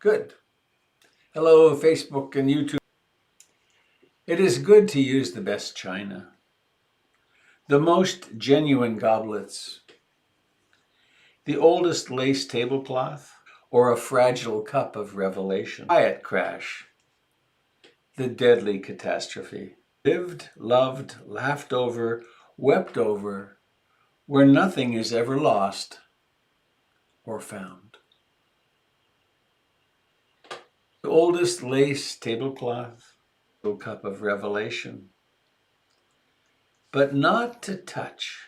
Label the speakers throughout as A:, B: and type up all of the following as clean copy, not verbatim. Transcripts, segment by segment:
A: Good. Hello, Facebook and YouTube. It is good to use the best china, the most genuine goblets, the oldest lace tablecloth, or a fragile cup of revelation. Quiet crash, the deadly catastrophe. Lived, loved, laughed over, wept over, where nothing is ever lost or found. The oldest lace tablecloth, a cup of revelation, but not to touch,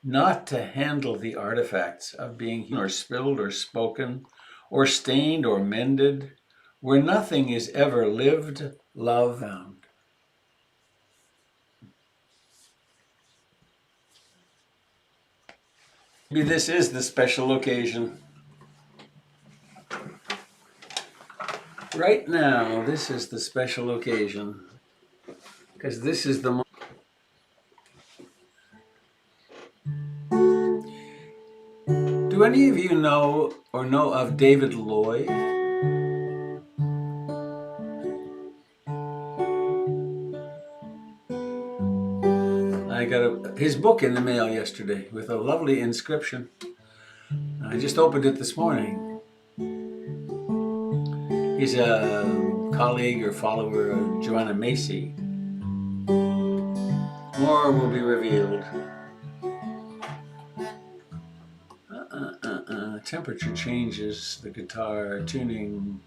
A: not to handle the artifacts of being or spilled or spoken or stained or mended, where nothing is ever lived, loved, found. Maybe this is the special occasion. Right now, this is the special occasion, because this is the moment. Do any of you know or know of David Lloyd? I got his book in the mail yesterday with a lovely inscription. I just opened it this morning. He's a colleague or follower of Joanna Macy. More will be revealed. Temperature changes, the guitar tuning.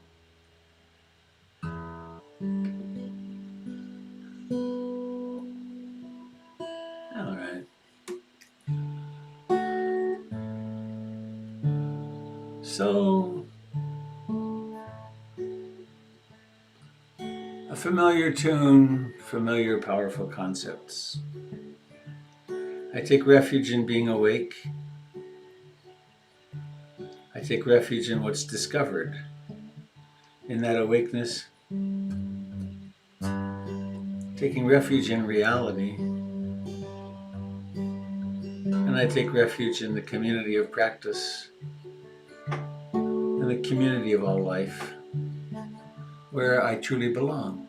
A: All right. So, a familiar tune, familiar powerful concepts. I take refuge in being awake. I take refuge in what's discovered, in that awakeness. Taking refuge in reality. And I take refuge in the community of practice, in the community of all life, where I truly belong.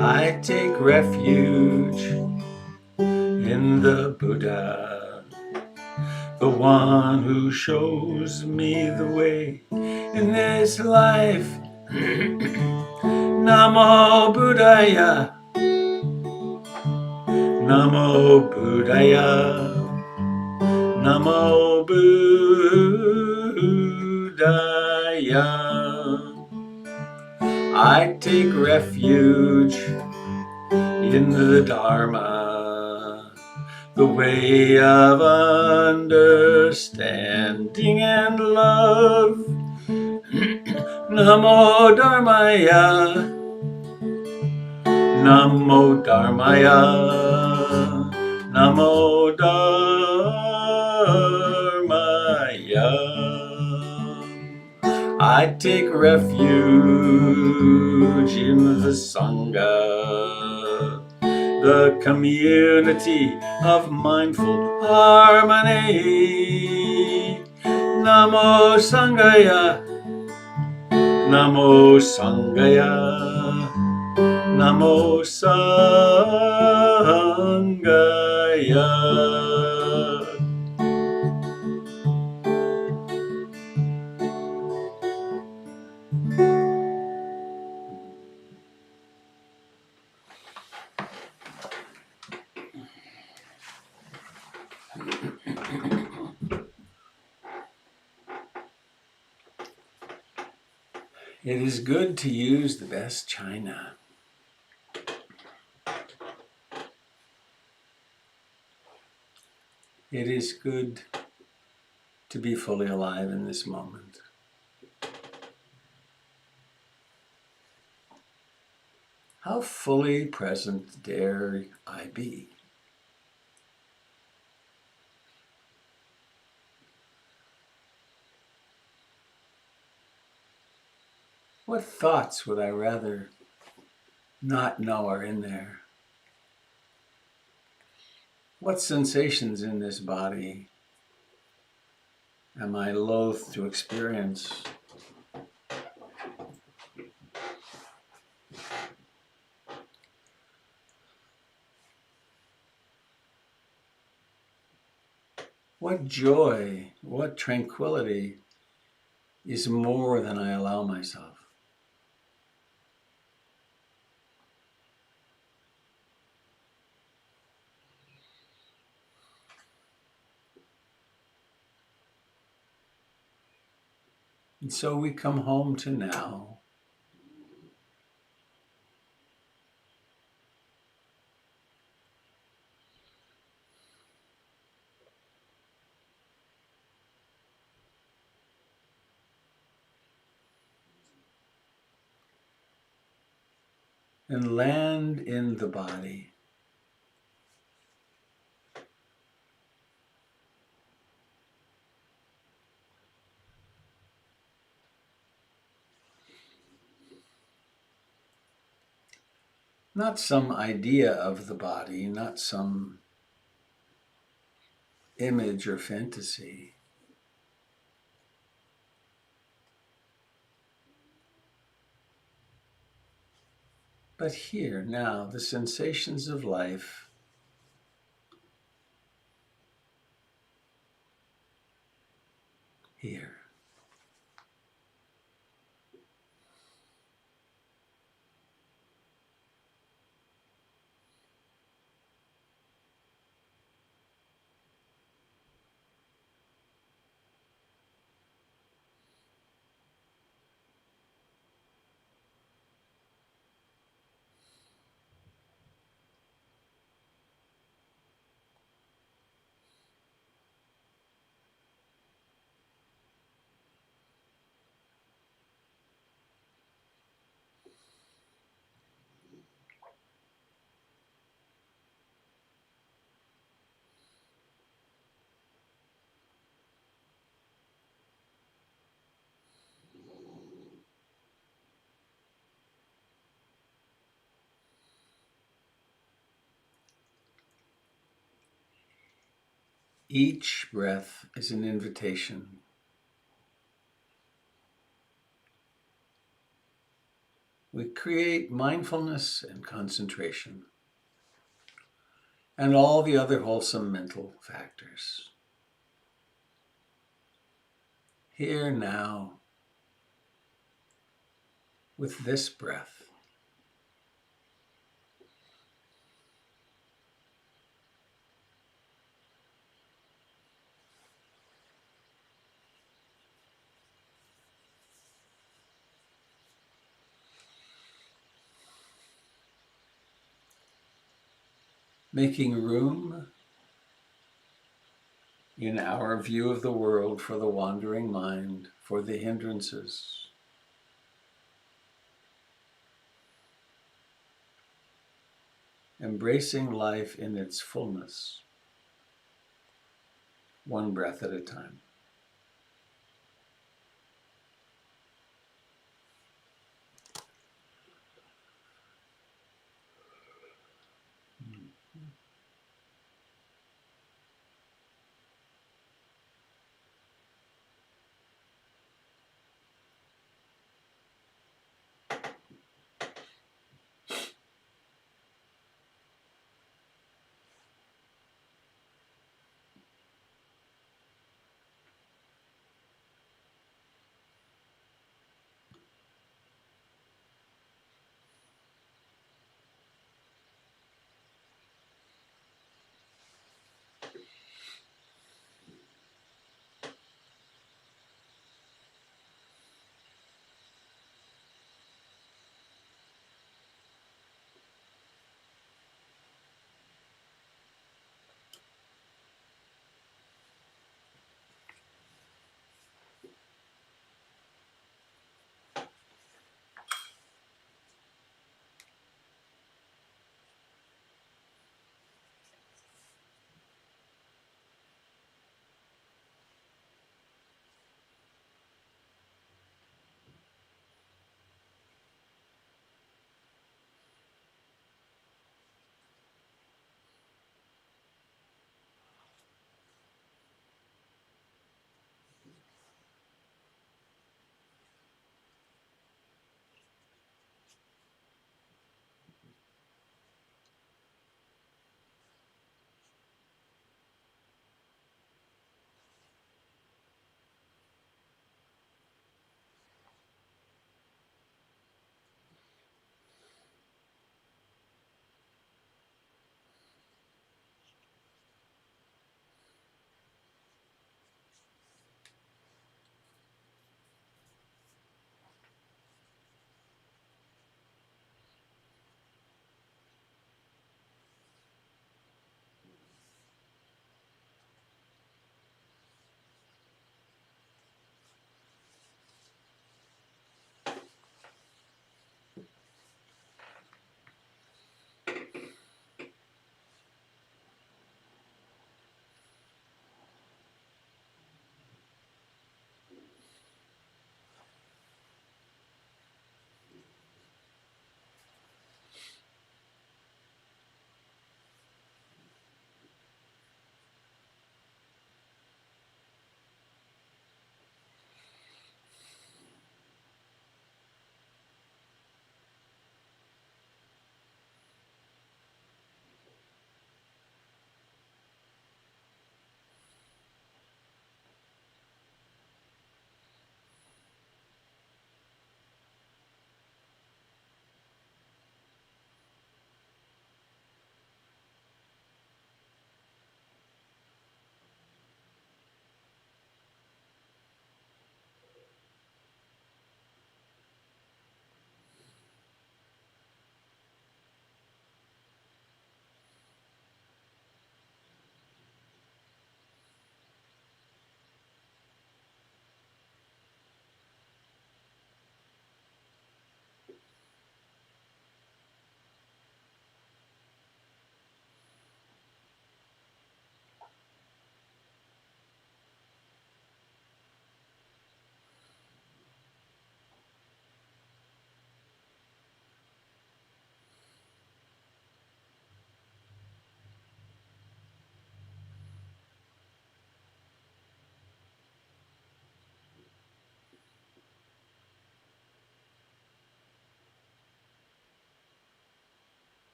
A: I take refuge in the Buddha, the one who shows me the way in this life. Namo Buddhaya, Namo Buddhaya, Namo Buddhaya. I take refuge in the Dharma, the way of understanding and love. Namo Dharmaya, Namo Dharmaya, Namo Dharmaya. I take refuge in the Sangha, the community of mindful harmony. Namo Sangaya, Namo Sangaya, Namo Sangaya. It is good to use the best china. It is good to be fully alive in this moment. How fully present dare I be? What thoughts would I rather not know are in there? What sensations in this body am I loath to experience. What joy, what tranquility is more than I allow myself. And so we come home to now. And land in the body. Not some idea of the body, not some image or fantasy, but here, now, the sensations of life, here. Each breath is an invitation. We create mindfulness and concentration and all the other wholesome mental factors. Here now, with this breath. Making room in our view of the world for the wandering mind, for the hindrances. Embracing life in its fullness, one breath at a time.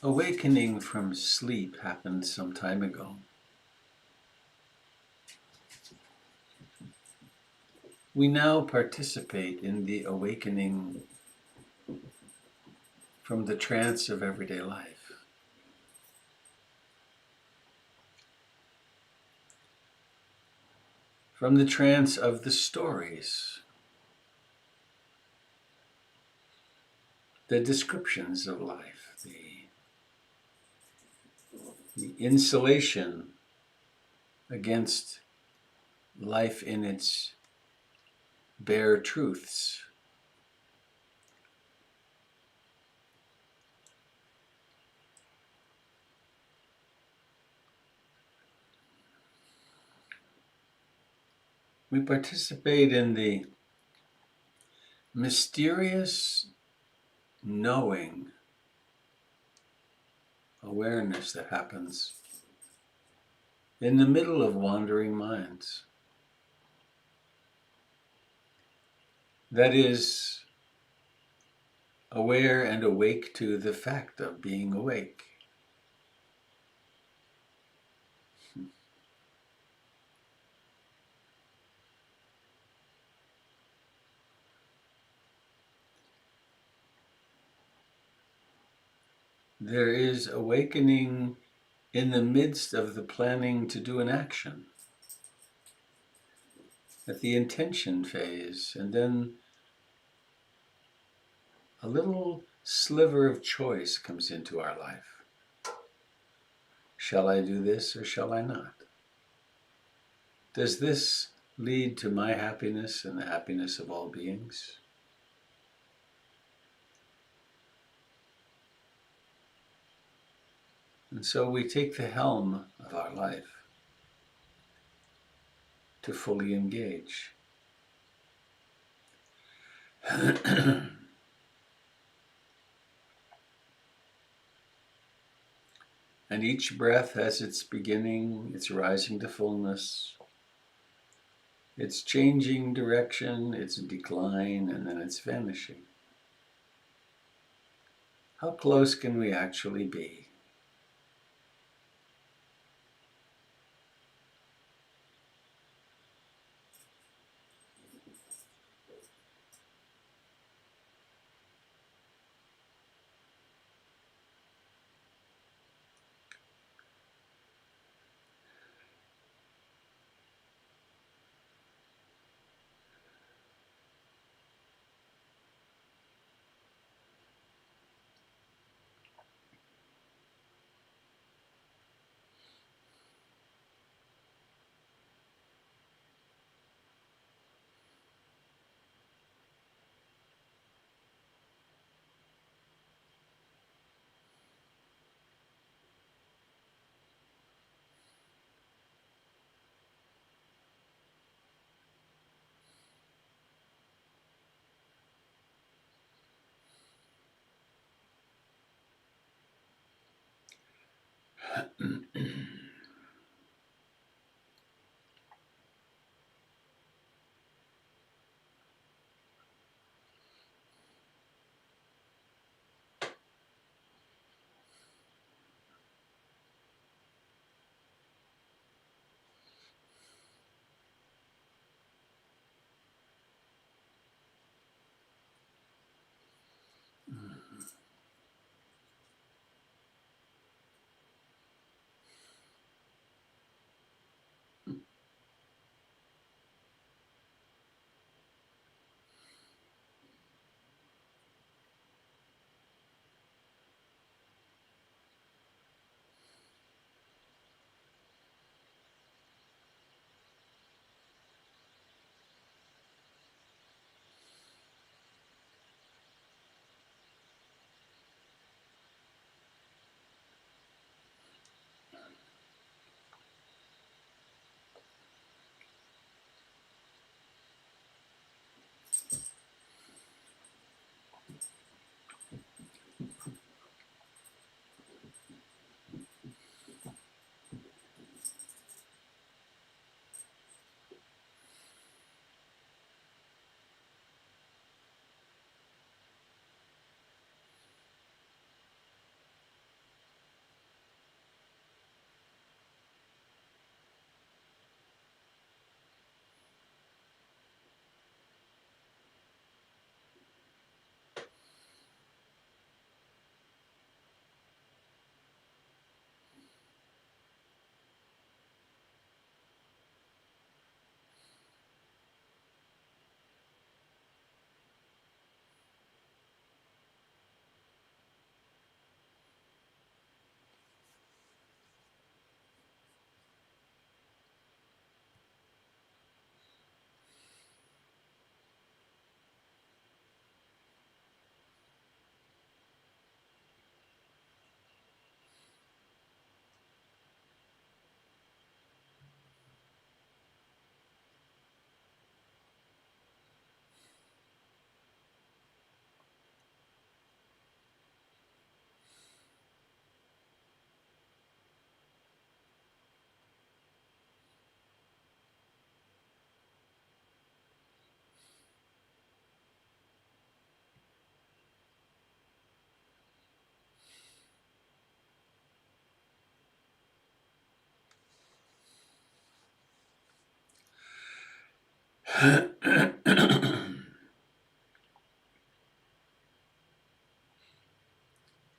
A: awakening from sleep happened some time ago. We now participate in the awakening from the trance of everyday life. From the trance of the stories, the descriptions of life, the insulation against life in its bare truths. We participate in the mysterious knowing, awareness that happens in the middle of wandering minds. That is, aware and awake to the fact of being awake. There is awakening in the midst of the planning to do an action, at the intention phase, and then a little sliver of choice comes into our life. Shall I do this or shall I not? Does this lead to my happiness and the happiness of all beings? And so we take the helm of our life to fully engage. And each breath has its beginning, its rising to fullness, its changing direction, its decline, and then its vanishing. How close can we actually be?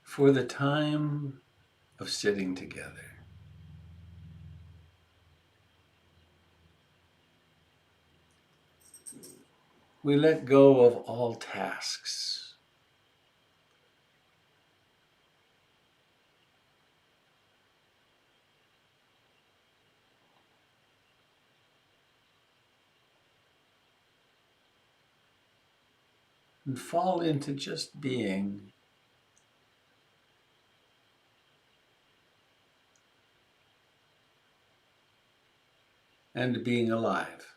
A: For the time of sitting together, we let go of all tasks and fall into just being and being alive.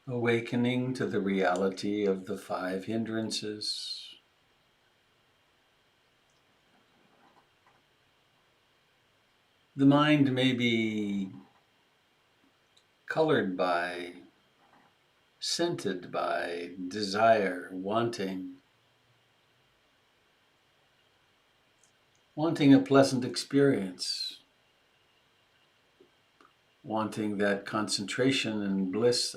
A: awakening to the reality of the 5 hindrances. The mind may be colored by, scented by desire, wanting a pleasant experience, wanting that concentration and bliss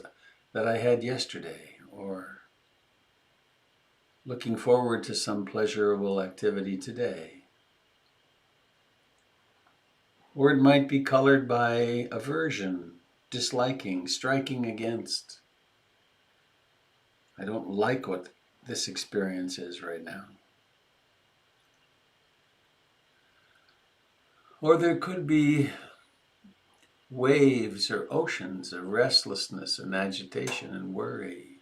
A: that I had yesterday, or looking forward to some pleasurable activity today. Or it might be colored by aversion, disliking, striking against. I don't like what this experience is right now. Or there could be waves or oceans of restlessness and agitation and worry.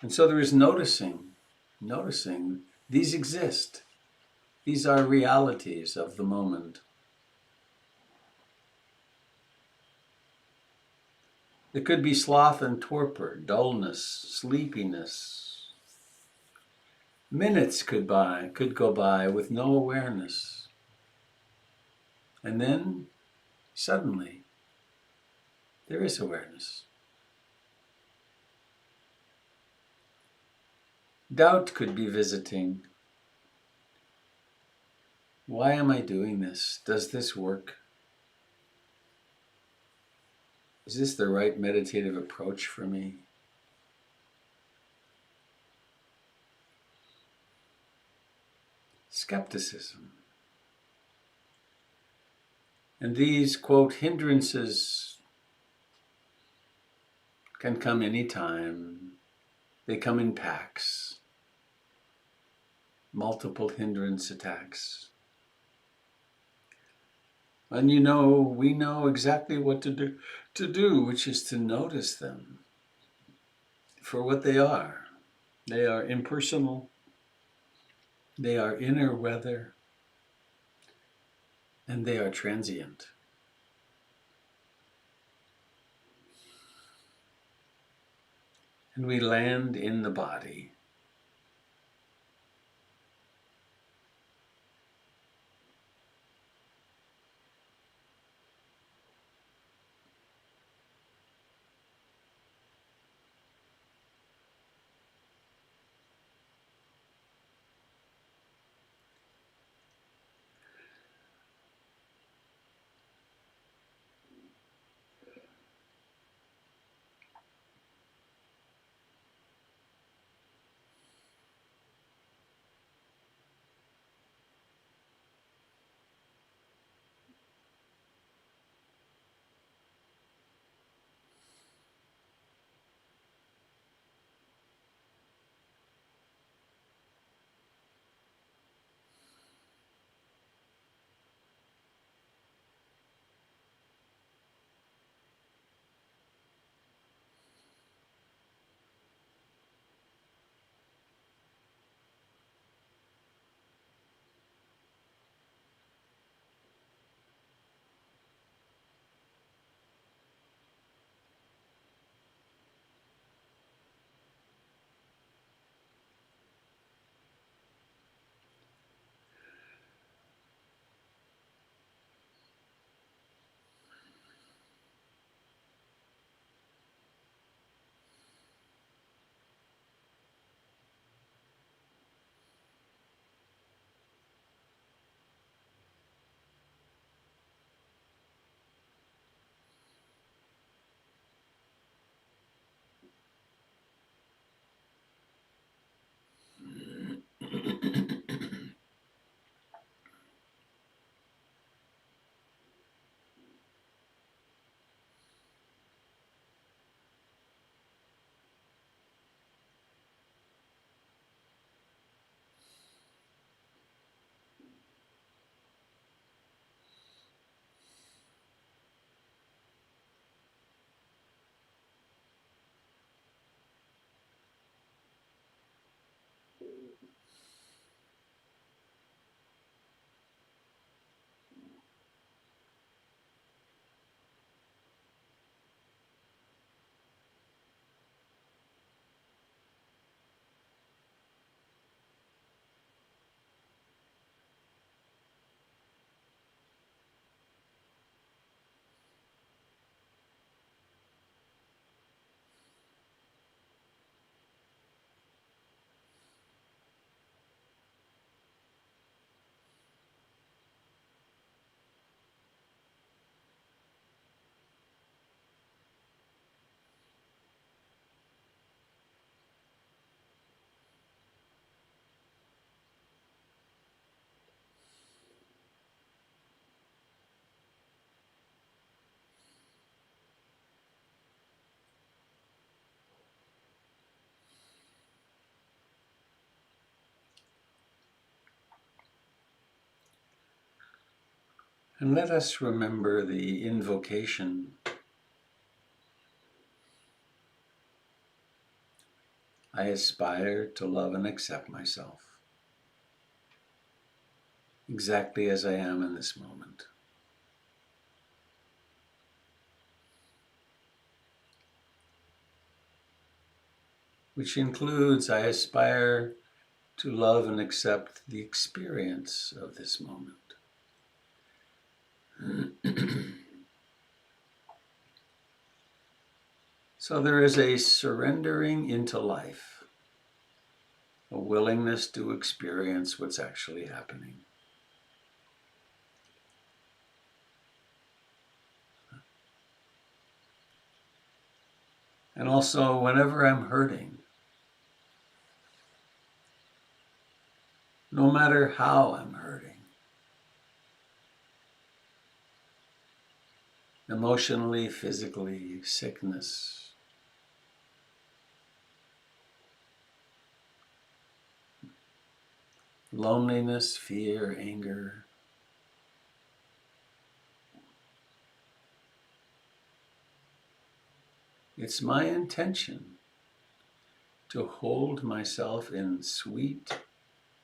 A: And so there is noticing these exist. These are realities of the moment. There could be sloth and torpor, dullness, sleepiness. Minutes could go by with no awareness. And then, suddenly, there is awareness. Doubt could be visiting. Why am I doing this? Does this work? Is this the right meditative approach for me? Skepticism. And these, quote, hindrances can come anytime. They come in packs. Multiple hindrance attacks. And we know exactly what to do, which is to notice them for what they are. They are impersonal. They are inner weather. And they are transient. And we land in the body. And let us remember the invocation. I aspire to love and accept myself exactly as I am in this moment. Which includes, I aspire to love and accept the experience of this moment. So there is a surrendering into life, a willingness to experience what's actually happening. And also, whenever I'm hurting, no matter how I'm hurting, emotionally, physically, sickness, loneliness, fear, anger, it's my intention to hold myself in sweet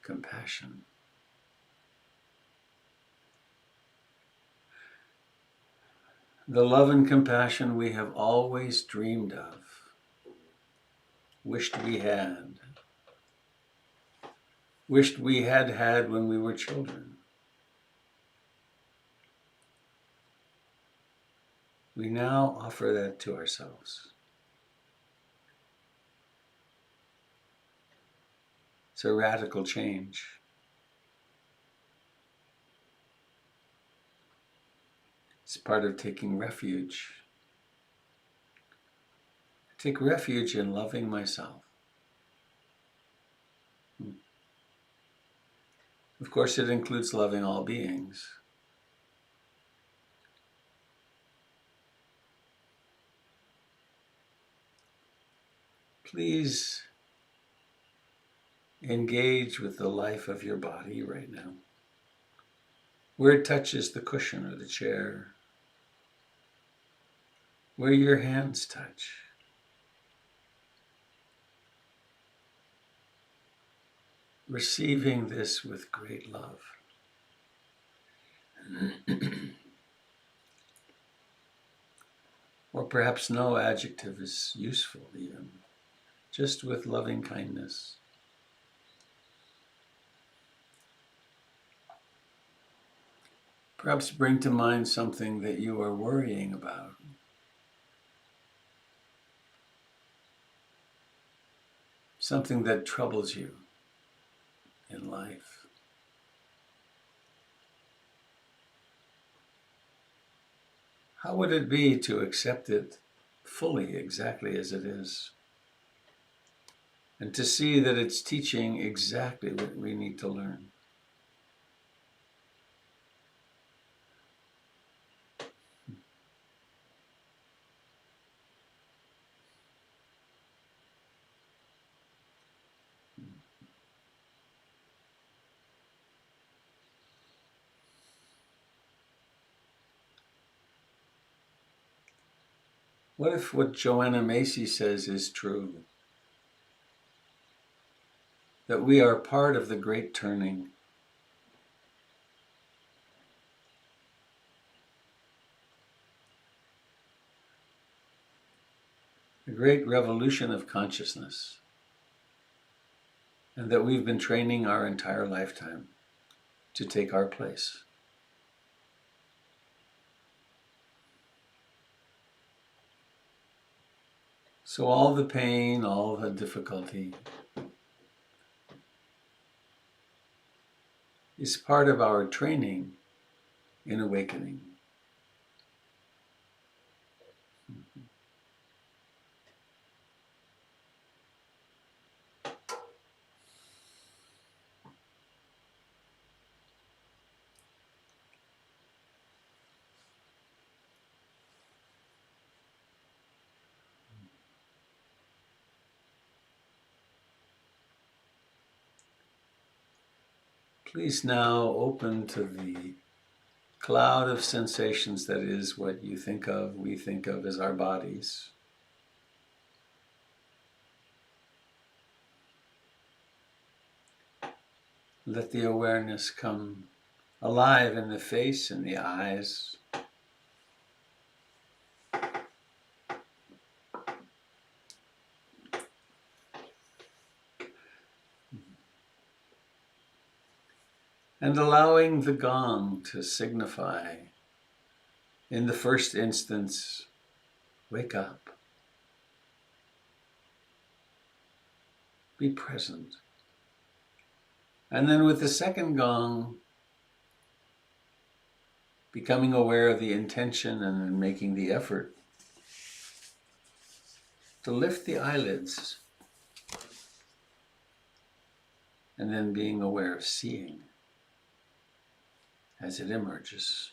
A: compassion. The love and compassion we have always dreamed of, wished we had had when we were children. We now offer that to ourselves. It's a radical change. It's part of taking refuge. Take refuge in loving myself. Of course, it includes loving all beings. Please engage with the life of your body right now, where it touches the cushion or the chair, where your hands touch. Receiving this with great love. Or perhaps no adjective is useful even, just with loving kindness. Perhaps bring to mind something that you are worrying about. Something that troubles you in life. How would it be to accept it fully, exactly as it is? And to see that it's teaching exactly what we need to learn. What if what Joanna Macy says is true? That we are part of the great turning. The great revolution of consciousness. And that we've been training our entire lifetime to take our place. So all the pain, all the difficulty is part of our training in awakening. Please now open to the cloud of sensations that is what we think of as our bodies. Let the awareness come alive in the face and the eyes. And allowing the gong to signify, in the first instance, wake up. Be present. And then with the second gong, becoming aware of the intention and then making the effort to lift the eyelids. And then being aware of seeing as it emerges.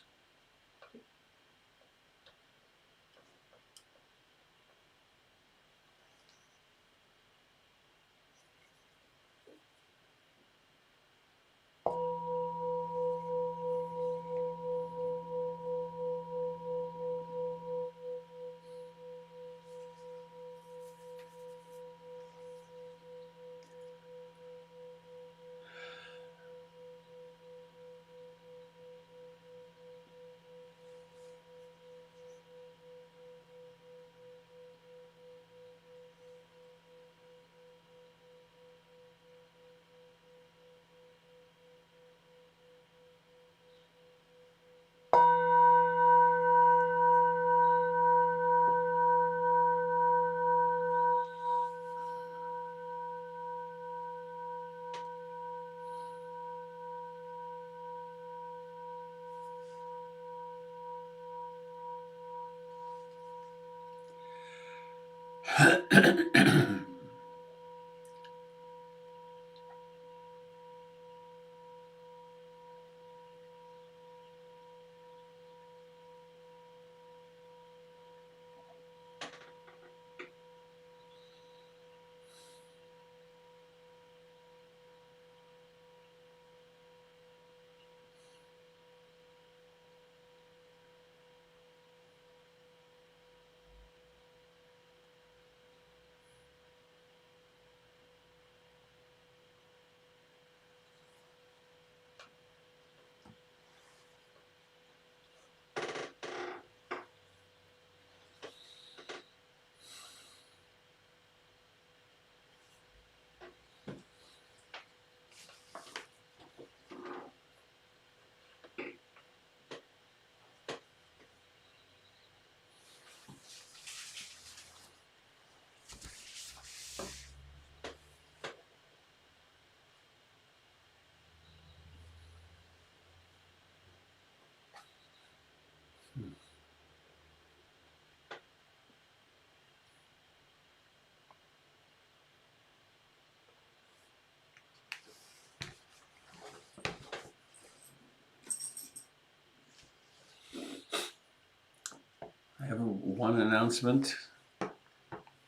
A: I have one announcement,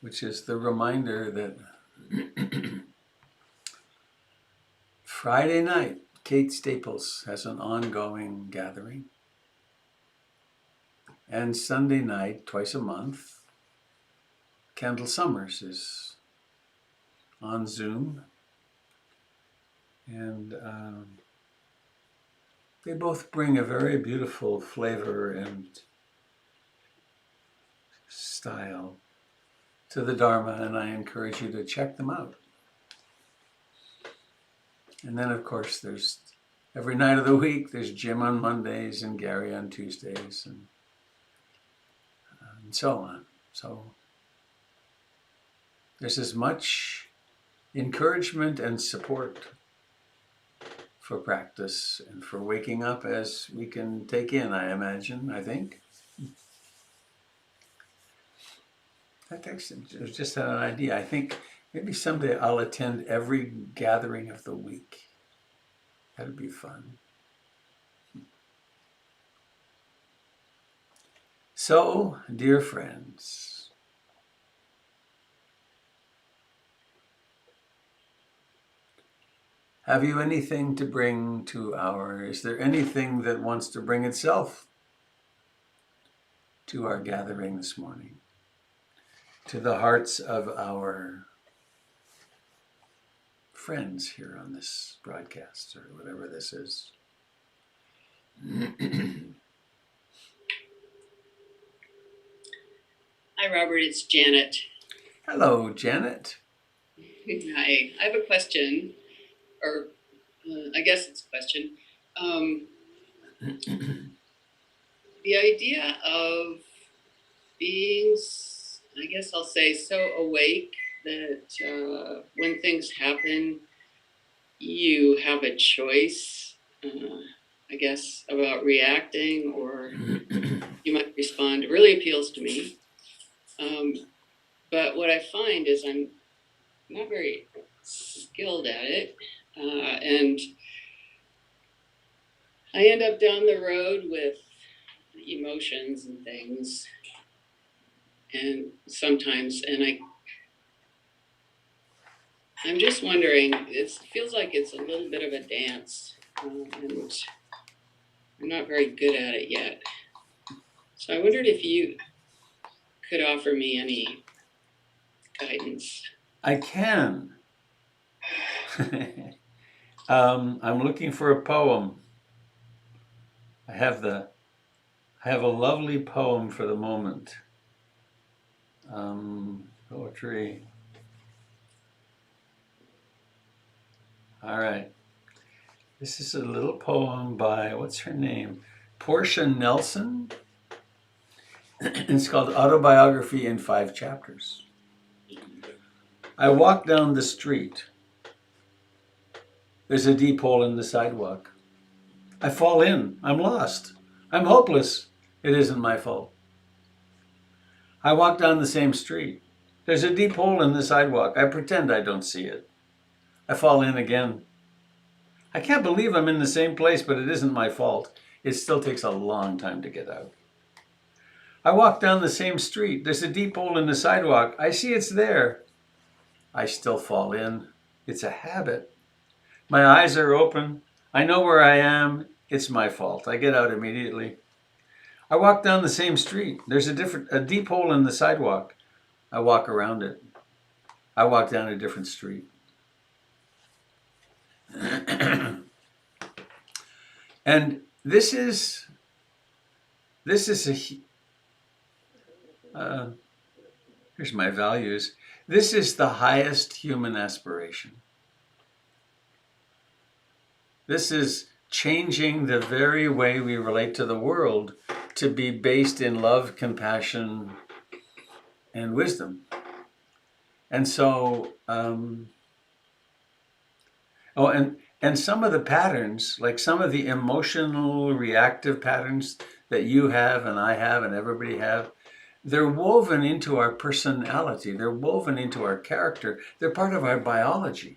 A: which is the reminder that Friday night, Kate Staples has an ongoing gathering. And Sunday night, twice a month, Kendall Summers is on Zoom. And they both bring a very beautiful flavor and style to the Dharma, and I encourage you to check them out. And then, of course, there's every night of the week, there's Jim on Mondays and Gary on Tuesdays and so on. So there's as much encouragement and support for practice and for waking up as we can take in, I think. That actually was just an idea. I think maybe someday I'll attend every gathering of the week. That'd be fun. So, dear friends, Have you anything to bring to is there anything that wants to bring itself to our gathering this morning? To the hearts of our friends here on this broadcast or whatever this is.
B: Hi, Robert. It's Janet.
A: Hello, Janet.
B: Hi. I have a question, or I guess it's a question. The idea of being, I guess I'll say, so awake that when things happen, you have a choice, I guess, about reacting or you might respond. It really appeals to me. But what I find is I'm not very skilled at it. And I end up down the road with emotions and things. And sometimes, I'm just wondering, it feels like it's a little bit of a dance. And I'm not very good at it yet. So I wondered if you could offer me any guidance.
A: I can. I'm looking for a poem. I have a lovely poem for the moment. Poetry. All right. This is a little poem by, what's her name? Portia Nelson. It's called Autobiography in 5 Chapters. I walk down the street. There's a deep hole in the sidewalk. I fall in. I'm lost. I'm hopeless. It isn't my fault. I walk down the same street. There's a deep hole in the sidewalk. I pretend I don't see it. I fall in again. I can't believe I'm in the same place, but it isn't my fault. It still takes a long time to get out. I walk down the same street. There's a deep hole in the sidewalk. I see it's there. I still fall in. It's a habit. My eyes are open. I know where I am. It's my fault. I get out immediately. I walk down the same street. There's a deep hole in the sidewalk. I walk around it. I walk down a different street. And this is here's my values. This is the highest human aspiration. This is changing the very way we relate to the world to be based in love, compassion, and wisdom. And so, and some of the patterns, like some of the emotional reactive patterns that you have and I have and everybody have, they're woven into our personality. They're woven into our character. They're part of our biology.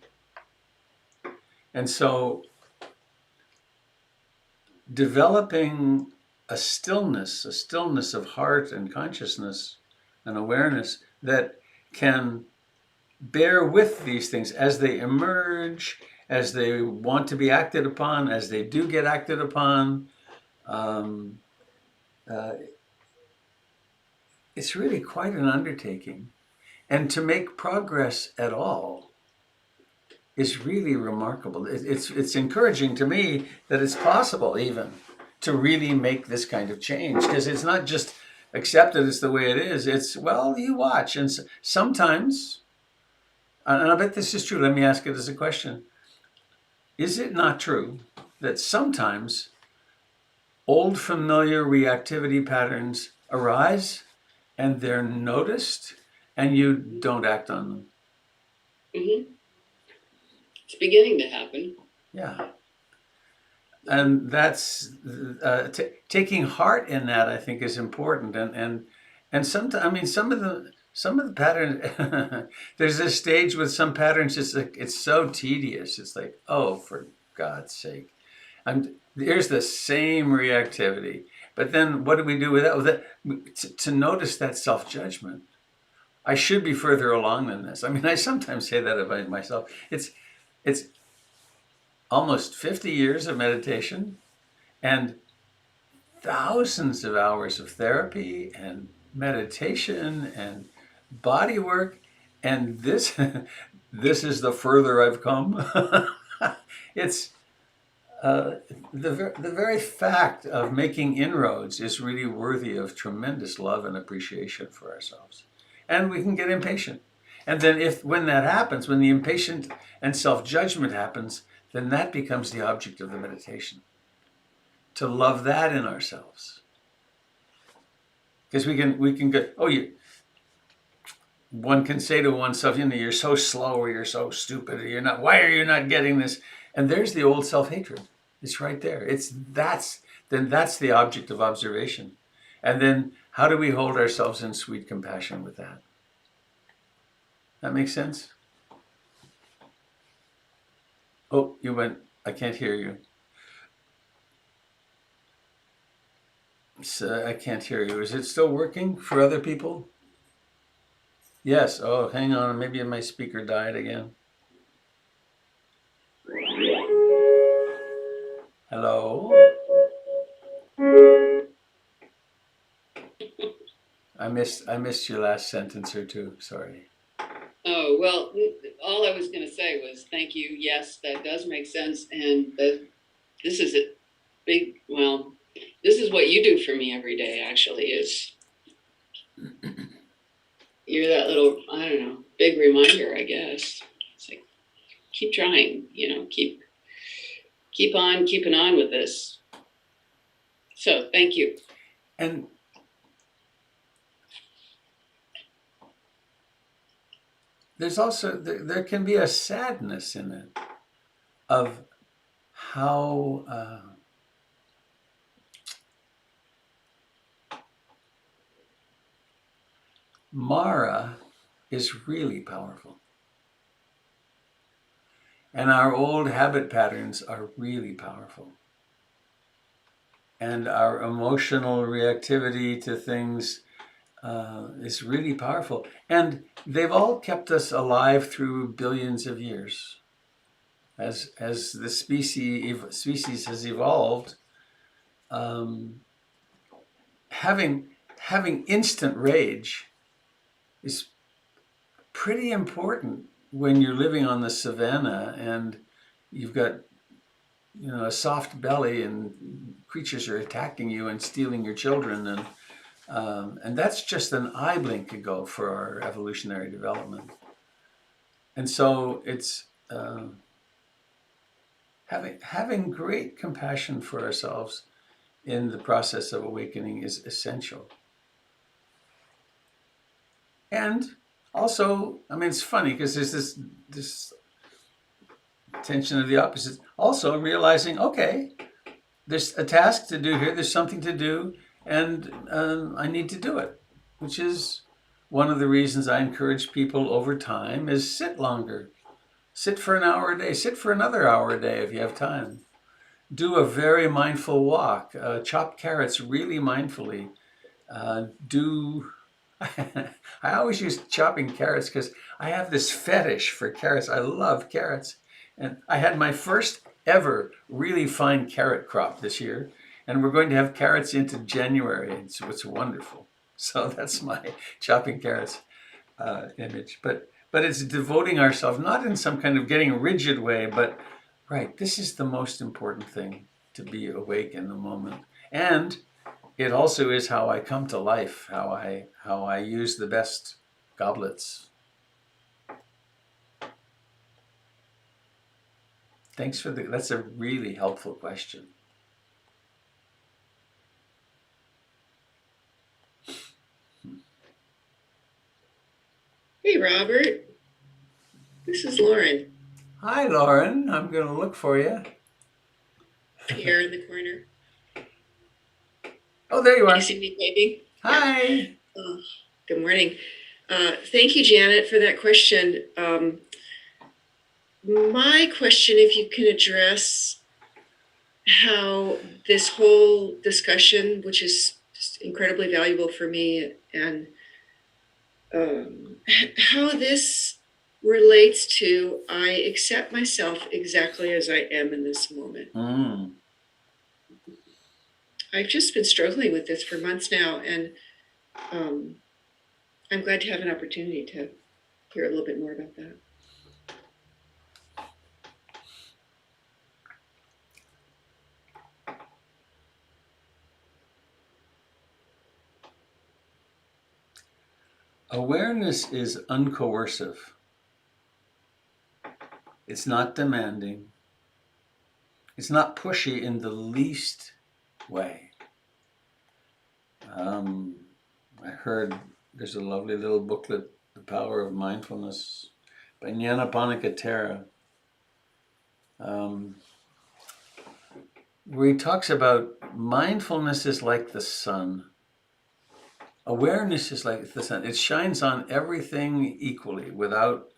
A: And so developing a stillness of heart and consciousness and awareness that can bear with these things as they emerge, as they want to be acted upon, as they do get acted upon. It's really quite an undertaking. And to make progress at all is really remarkable. It's encouraging to me that it's possible even to really make this kind of change, because it's not just accepted as the way it is. It's, well, you watch. And sometimes, and I bet this is true, let me ask it as a question. Is it not true that sometimes old familiar reactivity patterns arise and they're noticed and you don't act on them?
B: Mm-hmm. It's beginning to happen.
A: Yeah. And that's taking heart in that, I think, is important. And sometimes, I mean, some of the patterns. There's a stage with some patterns. It's like, it's so tedious. It's like, oh, for God's sake, here's the same reactivity. But then, what do we do with that? To notice that self-judgment. I should be further along than this. I mean, I sometimes say that about myself. It's almost 50 years of meditation and thousands of hours of therapy and meditation and body work. And this, this is the further I've come. It's uh, the very fact of making inroads is really worthy of tremendous love and appreciation for ourselves. And we can get impatient. And then when that happens, when the impatient and self-judgment happens, then that becomes the object of the meditation. To love that in ourselves. Because we can go, oh, one can say to oneself, you're so slow, or you're so stupid, or why are you not getting this? And there's the old self-hatred. It's right there. Then that's the object of observation. And then how do we hold ourselves in sweet compassion with that? That makes sense? Oh, you went, I can't hear you. So I can't hear you. Is it still working for other people? Yes. Oh, hang on. Maybe my speaker died again. Hello? I missed your last sentence or two. Sorry.
B: Oh, well, all I was going to say was thank you. Yes, that does make sense. And this is a big, well, this is what you do for me every day, actually, is you're that little, I don't know, big reminder, I guess. It's like, keep trying, keep on keeping on with this. So thank you.
A: And there's also, there can be a sadness in it of how Mara is really powerful. And our old habit patterns are really powerful. And our emotional reactivity to things is really powerful. And they've all kept us alive through billions of years. As the species has evolved, having instant rage is pretty important when you're living on the savannah and you've got a soft belly and creatures are attacking you and stealing your children, and that's just an eye blink ago for our evolutionary development. And so it's having great compassion for ourselves in the process of awakening is essential. And also, I mean, it's funny because there's this tension of the opposites. Also realizing, okay, there's a task to do here. There's something to do, and I need to do it, which is one of the reasons I encourage people over time is sit longer. Sit for an hour a day. Sit for another hour a day if you have time. Do a very mindful walk. Chop carrots really mindfully. I always use chopping carrots because I have this fetish for carrots. I love carrots. And I had my first ever really fine carrot crop this year. And we're going to have carrots into January. It's wonderful. So that's my chopping carrots image. But it's devoting ourselves, not in some kind of getting rigid way, but right, this is the most important thing, to be awake in the moment. And it also is how I come to life, how I use the best goblets. Thanks for that's a really helpful question.
B: Hey, Robert. This is Lauren.
A: Hi, Lauren. I'm going to look for you.
B: Here in the corner.
A: Oh, there you are.
B: Can you see me waving?
A: Hi.
B: Yeah. Good morning. Thank you, Janet, for that question. My question, if you can address how this whole discussion, which is just incredibly valuable for me, and how this relates to I accept myself exactly as I am in this moment. I've just been struggling with this for months now, and I'm glad to have an opportunity to hear a little bit more about that.
A: Awareness is uncoercive. It's not demanding. It's not pushy in the least way. I heard there's a lovely little booklet, The Power of Mindfulness, by Nyanaponika Thera, where he talks about mindfulness is like the sun. Awareness is like the sun. It shines on everything equally, without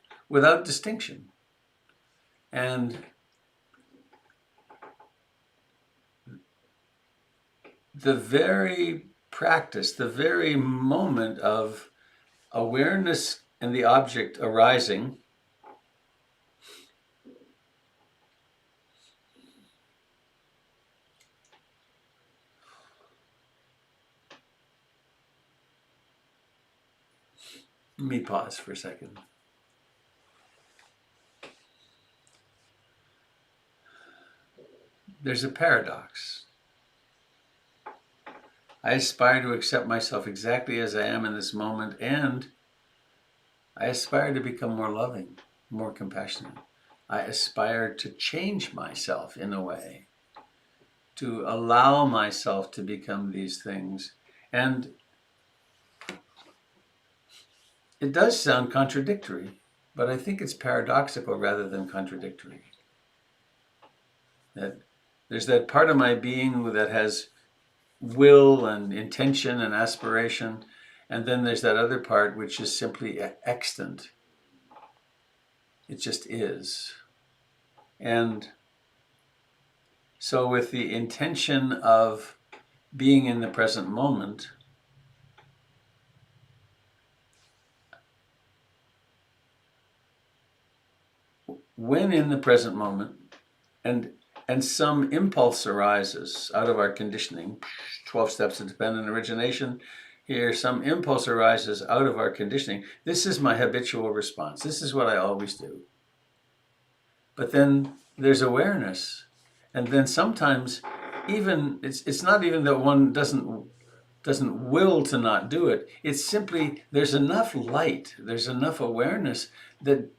A: distinction. And the very practice, the very moment of awareness and the object arising, let me pause for a second. There's a paradox. I aspire to accept myself exactly as I am in this moment, and I aspire to become more loving, more compassionate. I aspire to change myself in a way, to allow myself to become these things. And it does sound contradictory, but I think it's paradoxical rather than contradictory. That there's that part of my being that has will and intention and aspiration, and then there's that other part which is simply extant. It just is. And so with the intention of being in the present moment, when in the present moment, and some impulse arises out of our conditioning, 12 steps of dependent origination, here some impulse arises out of our conditioning. This is my habitual response. This is what I always do. But then there's awareness. And then sometimes even, it's not even that one doesn't will to not do it. It's simply there's enough light, there's enough awareness that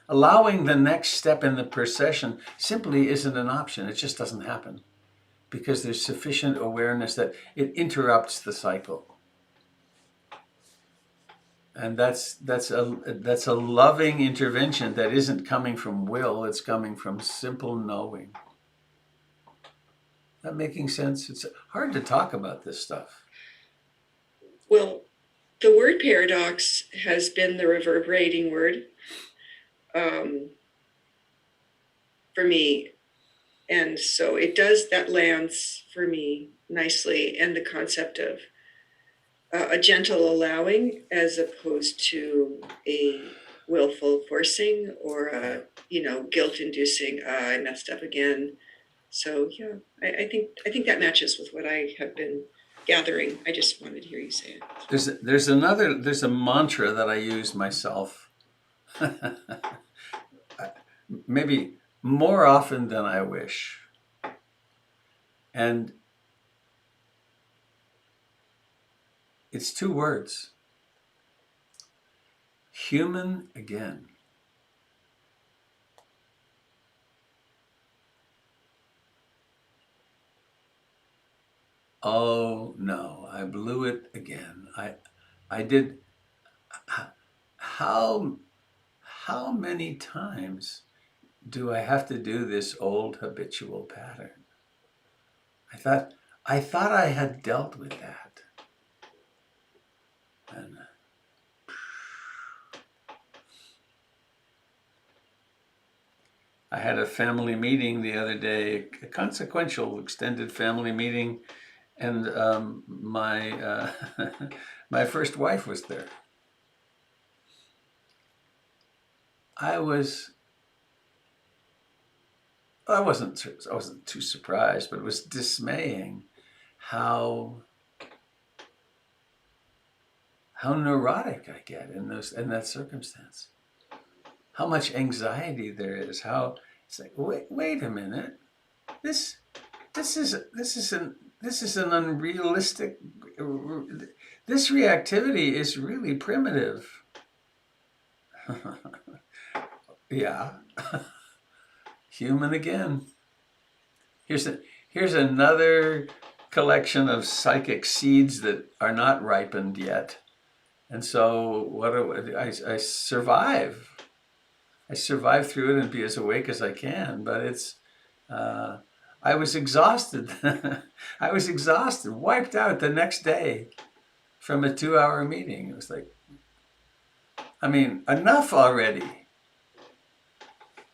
A: allowing the next step in the procession simply isn't an option. It just doesn't happen because there's sufficient awareness that it interrupts the cycle. And that's a loving intervention that isn't coming from will, it's coming from simple knowing. That making sense? It's hard to talk about this stuff.
B: Well, the word paradox has been the reverberating word for me. And so that lands for me nicely. And the concept of a gentle allowing as opposed to a willful forcing or a, guilt inducing, I messed up again. So yeah, I think that matches with what I have been gathering. I just wanted to hear you say it.
A: There's a mantra that I use myself, maybe more often than I wish. And it's 2 words. Human again. Oh no, I blew it again. I did. How many times do I have to do this old habitual pattern? I thought I had dealt with that. And I had a family meeting the other day, a consequential extended family meeting, and my my first wife was there. I was I wasn't too surprised, but it was dismaying how neurotic I get in that circumstance. How much anxiety there is. How it's like, wait a minute. This this is an unrealistic. This reactivity is really primitive. Yeah, human again. Here's here's another collection of psychic seeds that are not ripened yet, and so I survive. I survive through it and be as awake as I can. But it's uh, I was exhausted. I was exhausted, wiped out the next day from a 2-hour meeting. It was like, I mean, enough already.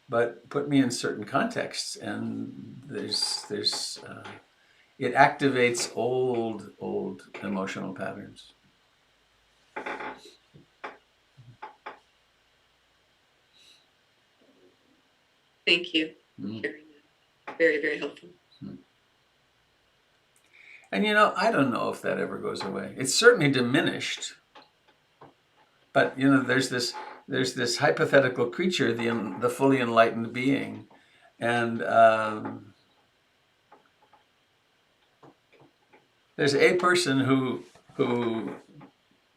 A: But put me in certain contexts, and it activates old emotional patterns.
B: Thank you.
A: Mm.
B: Very, very helpful.
A: And I don't know if that ever goes away. It's certainly diminished. But there's this hypothetical creature, the fully enlightened being, and there's a person who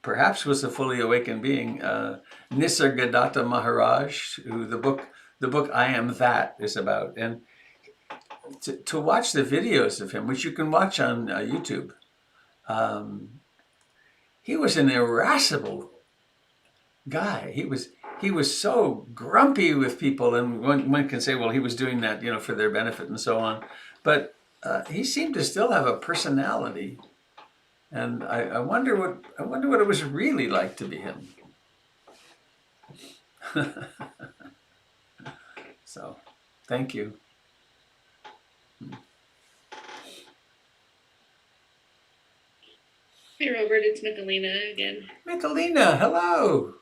A: perhaps was a fully awakened being, Nisargadatta Maharaj, who the book I Am That is about, and to watch the videos of him, which you can watch on YouTube, he was an irascible guy. He was so grumpy with people, and one can say, well, he was doing that, for their benefit and so on. But he seemed to still have a personality, and I wonder what it was really like to be him. So, thank you.
B: Hey, Robert, it's Michelina again.
A: Michelina, hello.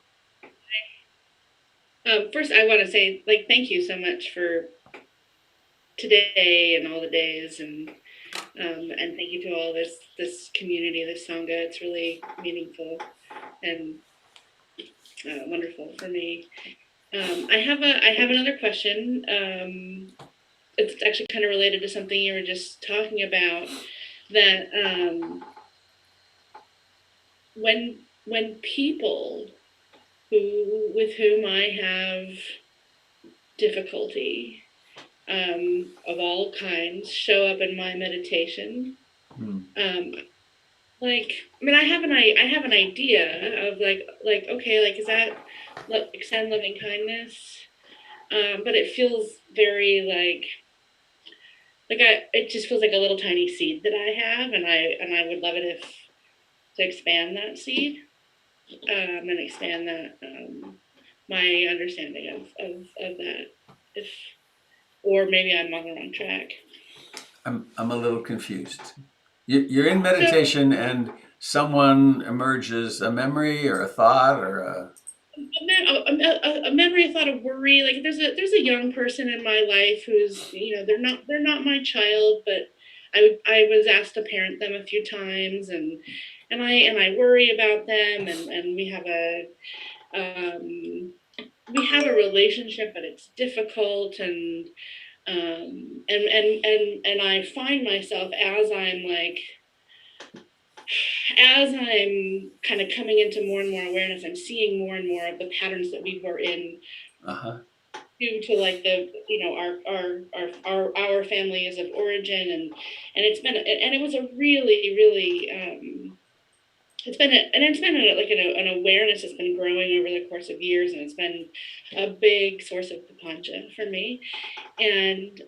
B: First, I want to say, thank you so much for today and all the days, and thank you to all this community, this sangha. It's really meaningful and wonderful for me. I have another question. It's actually kind of related to something you were just talking about. That when people with whom I have difficulty of all kinds show up in my meditation. I have an idea of okay, is that extend loving kindness, but it feels very it just feels like a little tiny seed that I have, and I would love it if to expand that seed, and expand that my understanding of that, if or maybe I'm on the wrong track.
A: I'm a little confused. You're in meditation, and someone emerges, a memory or a thought or
B: a memory, a thought, of worry. Like there's a young person in my life who's they're not my child, but I was asked to parent them a few times, and I worry about them, and we have a relationship, but it's difficult, and I find myself as I'm kind of coming into more and more awareness, I'm seeing more and more of the patterns that we were in due to our families of origin, and it was a really it's been an awareness that's been growing over the course of years, and it's been a big source of papancha for me, and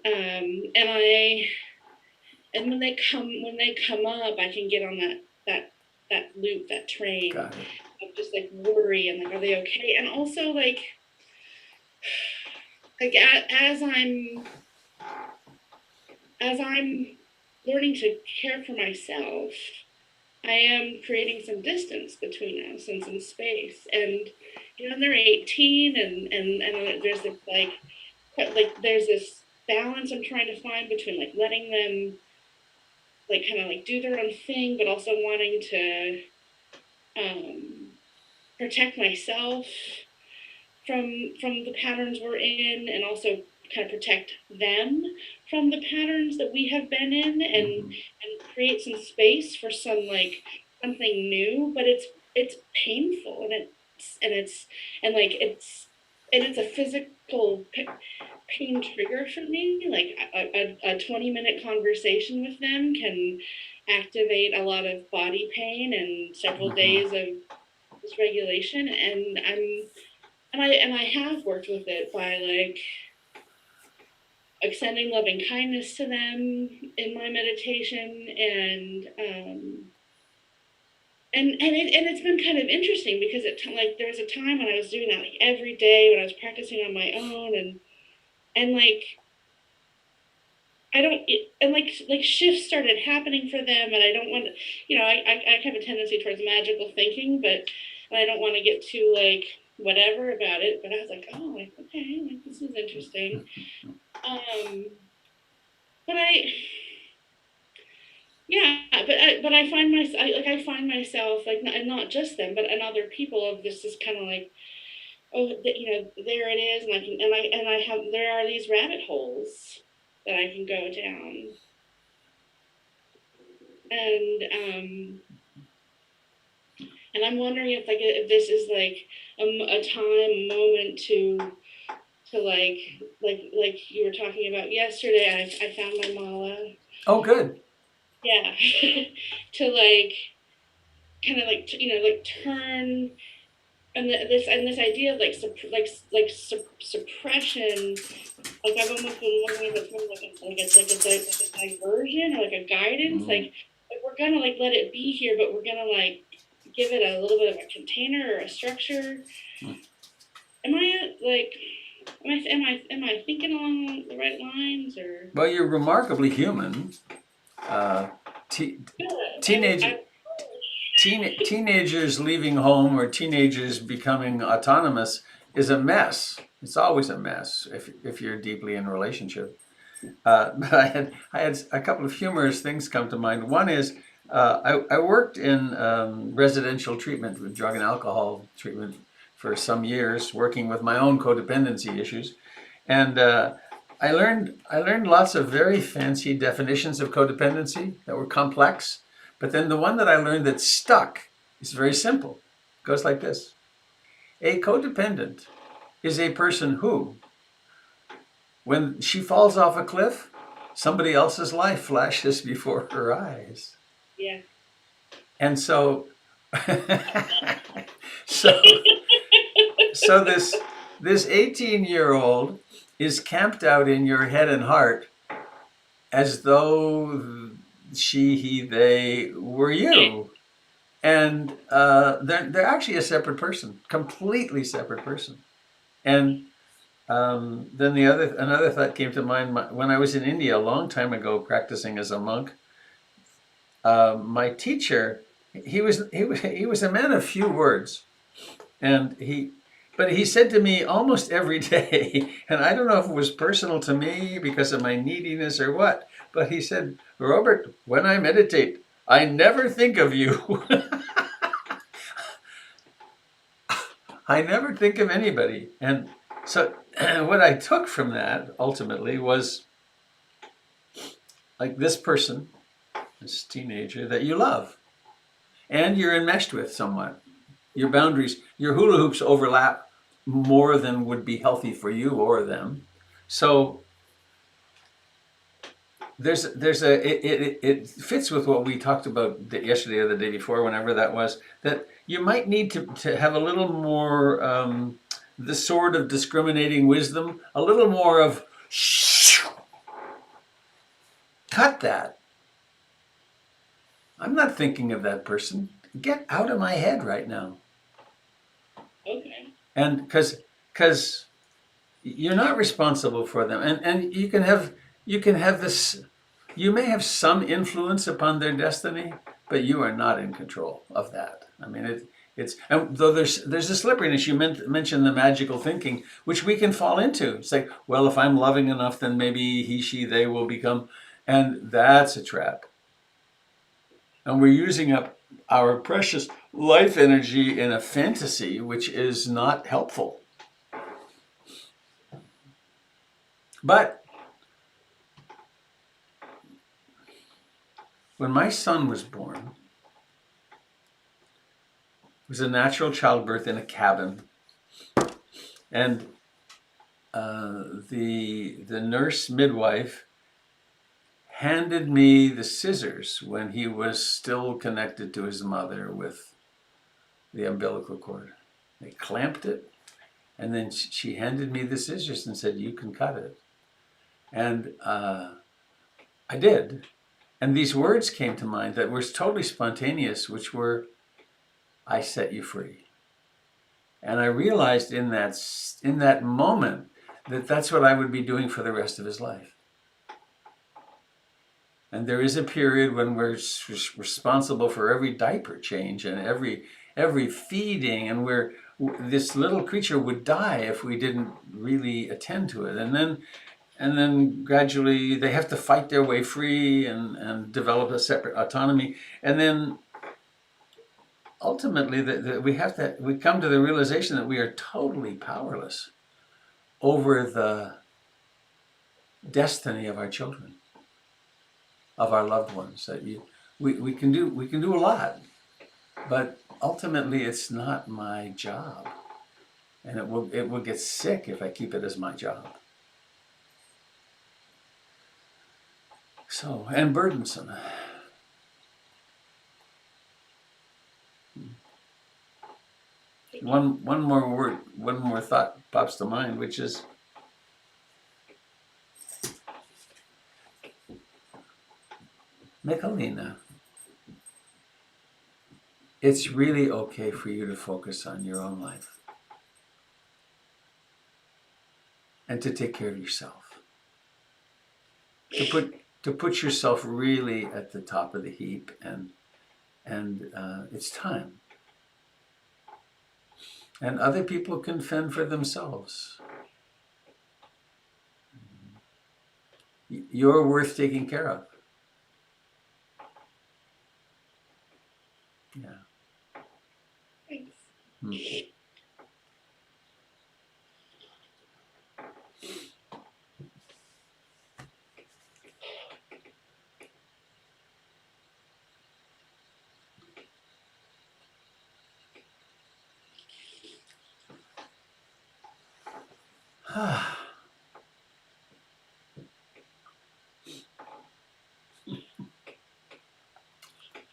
B: when they come up, I can get on that loop, that train of just worry and are they okay, and also as I'm learning to care for myself,
C: I am creating some distance between us and some space. And they're 18, and there's this there's this balance I'm trying to find between like letting them like kind of like do their own thing, but also wanting to um, protect myself from the patterns we're in, and also kind of protect them from the patterns that we have been in, and create some space for some like something new. But it's painful, and it's a physical pain trigger for me. Like a 20-minute conversation with them can activate a lot of body pain and several
A: Mm-hmm.
C: days of dysregulation. And I have worked with it by like extending loving kindness to them in my meditation. And it's been kind of interesting because there was a time when I was doing that like every day when I was practicing on my own, and like I don't and like shifts started happening for them. And I don't want to, I have a tendency towards magical thinking, but I don't want to get too like whatever about it. But I was like, oh, like, okay, like this is interesting. um but I Yeah, but I find I find myself like, and not just them, but and other people of this is kind of like, oh, there it is. And I have there are these rabbit holes that I can go down. And I'm wondering if this is like a time moment to like you were talking about yesterday. I found my mala.
A: Oh, good.
C: Yeah. To like kind of like like turn. And this idea of suppression, like I've almost been wondering if it's more like a diversion or like a guidance,
A: Mm.
C: like we're gonna like let it be here, but we're gonna like give it a little bit of a container or a structure. Am I like am I thinking along the right lines? Or
A: Well, you're remarkably human. Uh, te-
C: good?
A: teenage teenagers leaving home or teenagers becoming autonomous is a mess. It's always a mess if you're deeply in a relationship. But I had a couple of humorous things come to mind. One is I worked in residential treatment with drug and alcohol treatment for some years, working with my own codependency issues, and I learned lots of very fancy definitions of codependency that were complex. But then the one that I learned that stuck is very simple. It goes like this: a codependent is a person who, when she falls off a cliff, somebody else's life flashes before her eyes.
C: Yeah.
A: And so, so, so this 18-year-old is camped out in your head and heart as though she, he, they were you. And they're actually a separate person, completely separate person. And then another thought came to mind when I was in India a long time ago, practicing as a monk. My teacher, he was a man of few words, and but he said to me almost every day, and I don't know if it was personal to me because of my neediness or what, but he said, Robert, when I meditate, I never think of you. I never think of anybody. And so what I took from that ultimately was like this person, this teenager that you love and you're enmeshed with somewhat. Your boundaries, your hula hoops overlap more than would be healthy for you or them. So it fits with what we talked about yesterday or the day before, whenever that was, that you might need to have a little more the sort of discriminating wisdom, a little more of cut that. I'm not thinking of that person. Get out of my head right now.
C: Okay.
A: And because you're not responsible for them, and you can have this. You may have some influence upon their destiny, but you are not in control of that. I mean, it's and though there's a slipperiness. You mentioned the magical thinking, which we can fall into. It's like, well, if I'm loving enough, then maybe he, she, they will become, and that's a trap. And we're using up our precious life energy in a fantasy, which is not helpful. But when my son was born, it was a natural childbirth in a cabin, and the nurse midwife handed me the scissors when he was still connected to his mother with the umbilical cord. They clamped it, and then she handed me the scissors and said, "You can cut it." And I did. And these words came to mind that were totally spontaneous, which were, "I set you free." And I realized in that moment that that's what I would be doing for the rest of his life. And there is a period when we're responsible for every diaper change and every feeding, and this little creature would die if we didn't really attend to it. And then gradually they have to fight their way free and develop a separate autonomy. And then ultimately we come to the realization that we are totally powerless over the destiny of our children, of our loved ones. That we can do a lot, but ultimately it's not my job, and it will get sick if I keep it as my job. So, and burdensome. One more thought pops to mind, which is, Michalina, it's really okay for you to focus on your own life and to take care of yourself. To put yourself really at the top of the heap, and it's time. And other people can fend for themselves. You're worth taking care of. Yeah.
C: Thanks.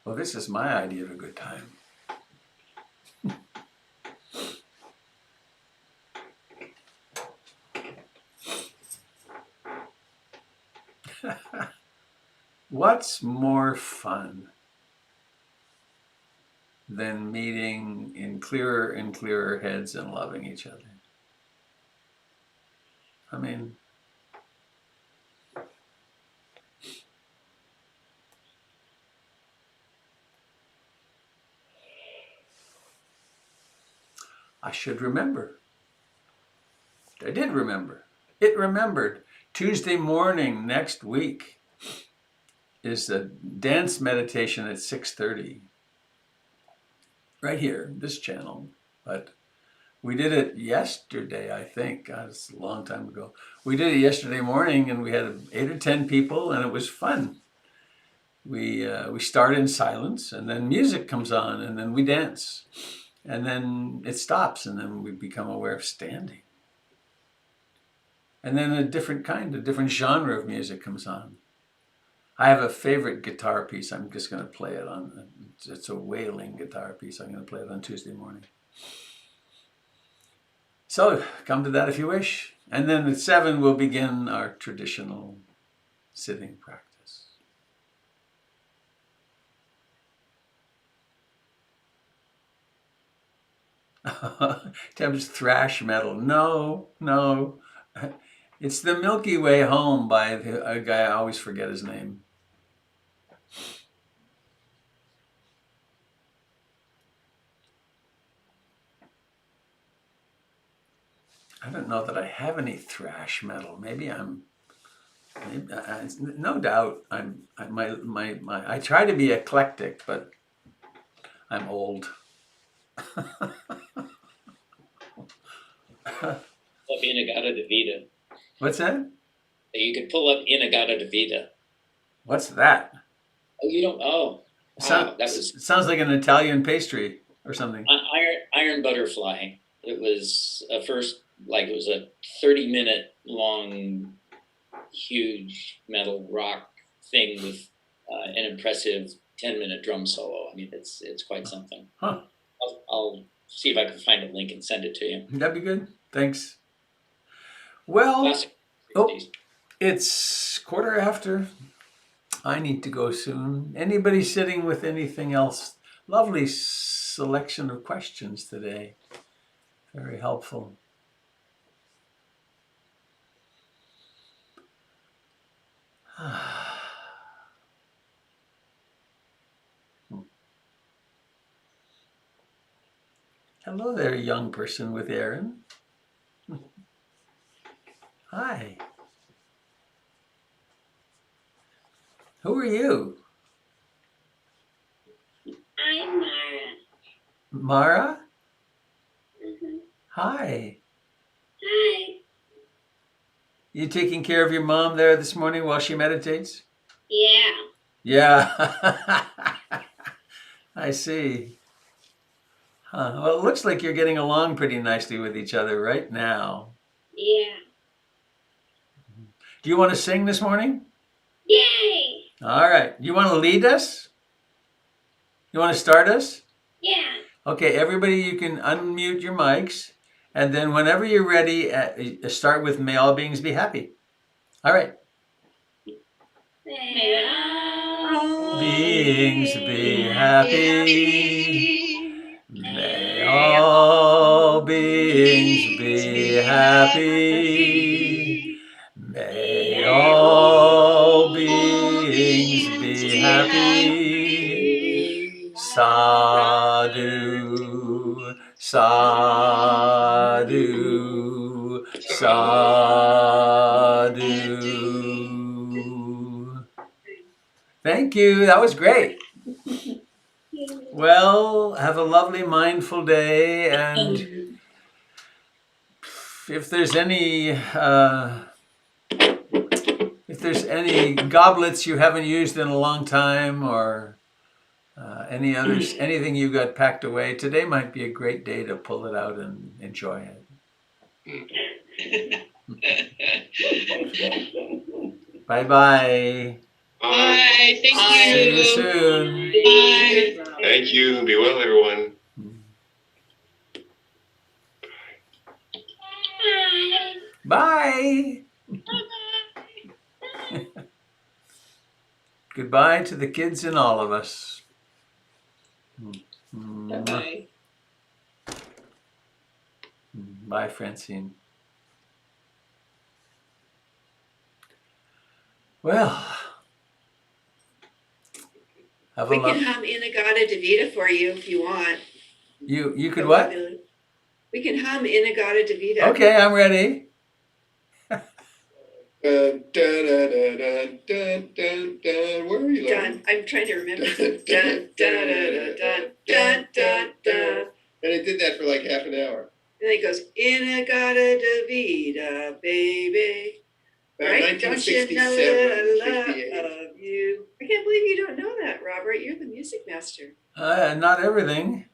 A: Well, this is my idea of a good time. What's more fun than meeting in clearer and clearer heads and loving each other? I mean, I should remember. I did remember. It remembered. Tuesday morning next week is a dance meditation at 6:30. Right here, this channel. But we did it yesterday, I think. God, it's a long time ago. We did it yesterday morning, and we had 8 or 10 people, and it was fun. We start in silence, and then music comes on, and then we dance. And then it stops, and then we become aware of standing. And then a different genre of music comes on. I have a favorite guitar piece. I'm just going to play it on. It's a wailing guitar piece. I'm going to play it on Tuesday morning. So come to that if you wish. And then at 7 we'll begin our traditional sitting practice. Teb's thrash metal. No. It's the Milky Way Home by a guy, I always forget his name. I don't know that I have any thrash metal. Maybe no doubt I try to be eclectic, but I'm old.
D: Up Inagata de Vida.
A: What's that?
D: You could pull up Inagata de Vida.
A: What's that?
D: Oh, you don't? Oh, wow. That was
A: It sounds like an Italian pastry or something.
D: Iron Butterfly. It was a first, like it was a 30-minute long, huge metal rock thing with an impressive 10-minute drum solo. I mean, it's quite something.
A: Huh.
D: I'll see if I can find a link and send it to you.
A: That'd be good. Thanks. Well,
D: Classic 60s.
A: It's 1:15. I need to go soon. Anybody sitting with anything else? Lovely selection of questions today. Very helpful. Hello there, young person with Aaron. Hi. Who are you?
E: I'm Mara.
A: Mara?
E: Mm-hmm.
A: Hi.
E: Hi.
A: You taking care of your mom there this morning while she meditates?
E: Yeah.
A: Yeah. I see. Huh. Well, it looks like you're getting along pretty nicely with each other right now.
E: Yeah.
A: Do you want to sing this morning?
E: Yay.
A: All right. You want to lead us? You want to start us?
E: Yeah.
A: Okay, everybody, you can unmute your mics. And then whenever you're ready, start with May all beings be happy. All right.
E: May all
A: Beings be happy. May all beings be happy. May all beings be happy. Sadhu, sadhu, sadhu. Thank you. That was great. Well, have a lovely mindful day, and if there's any goblets you haven't used in a long time, or anything you got packed away, today might be a great day to pull it out and enjoy it. Bye-bye.
B: Bye. Thank you.
A: See you soon.
B: Bye.
F: Thank you. Be well, everyone.
A: Bye. Goodbye to the kids and all of us.
B: Bye.
A: Bye, Francine. Well, have a
G: We can hum Inagata de Vida for you if you want.
A: You could what?
G: We can hum Inagata de Vida.
A: Okay, I'm ready.
F: Where are you?
G: Dun. I'm trying to remember. Dun, dun, dun, dun, dun, dun, dun.
F: And it did that for like half an hour.
G: And then it goes, Inagata de Vida, baby. Right? Don't you know that I
F: 1967,
G: love you? I can't believe you don't know that, Robert. You're the music master.
A: Not everything.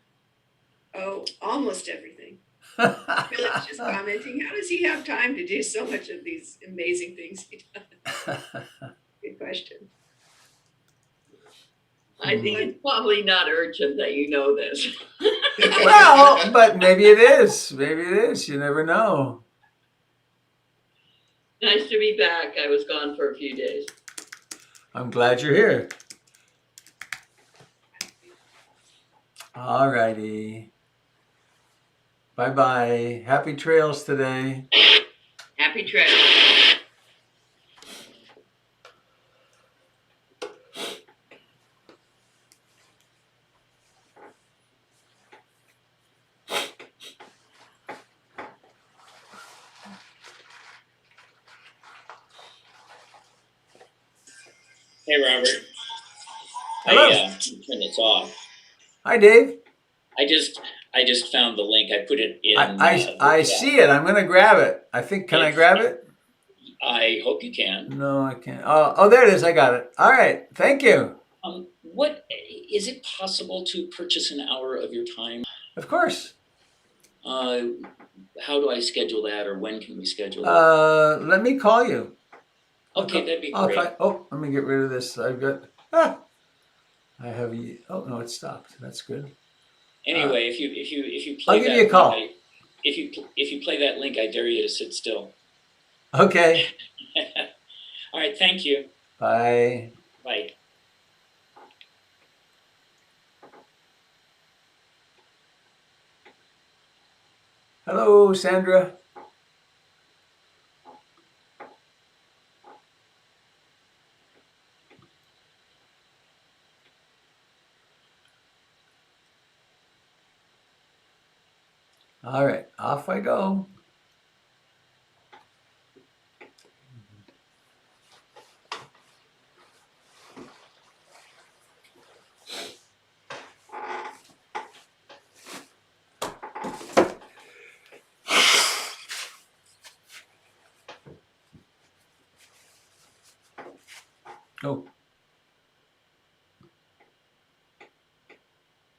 G: Oh, almost everything. Philip's just commenting, how does he have time to do so much of these amazing things he does? Good question.
B: I think it's probably not urgent that you know this.
A: Well, but maybe it is. Maybe it is. You never know.
B: Nice to be back. I was gone for a few days.
A: I'm glad you're here. All righty. Bye-bye. Happy trails today.
B: Happy trails.
D: Hey, Robert.
A: Hello.
D: I turn this off.
A: Hi, Dave.
D: I just found the link. I put it in.
A: I see it. I'm going to grab it. I think, can I grab it?
D: I hope you can.
A: No, I can't. Oh, there it is. I got it. All right. Thank you.
D: What is it possible to purchase an hour of your time?
A: Of course.
D: How do I schedule that, or when can we schedule it?
A: Let me call you.
D: Okay, that'd be
A: I'll
D: great.
A: oh, let me get rid of this. I've got, I have, oh, no, it stopped. That's good.
D: Anyway, if you play
A: I'll give you a call.
D: If you play that link, I dare you to sit still.
A: Okay.
D: All right, thank you.
A: Bye.
D: Bye.
A: Hello, Sandra. All right, off I go. Oh.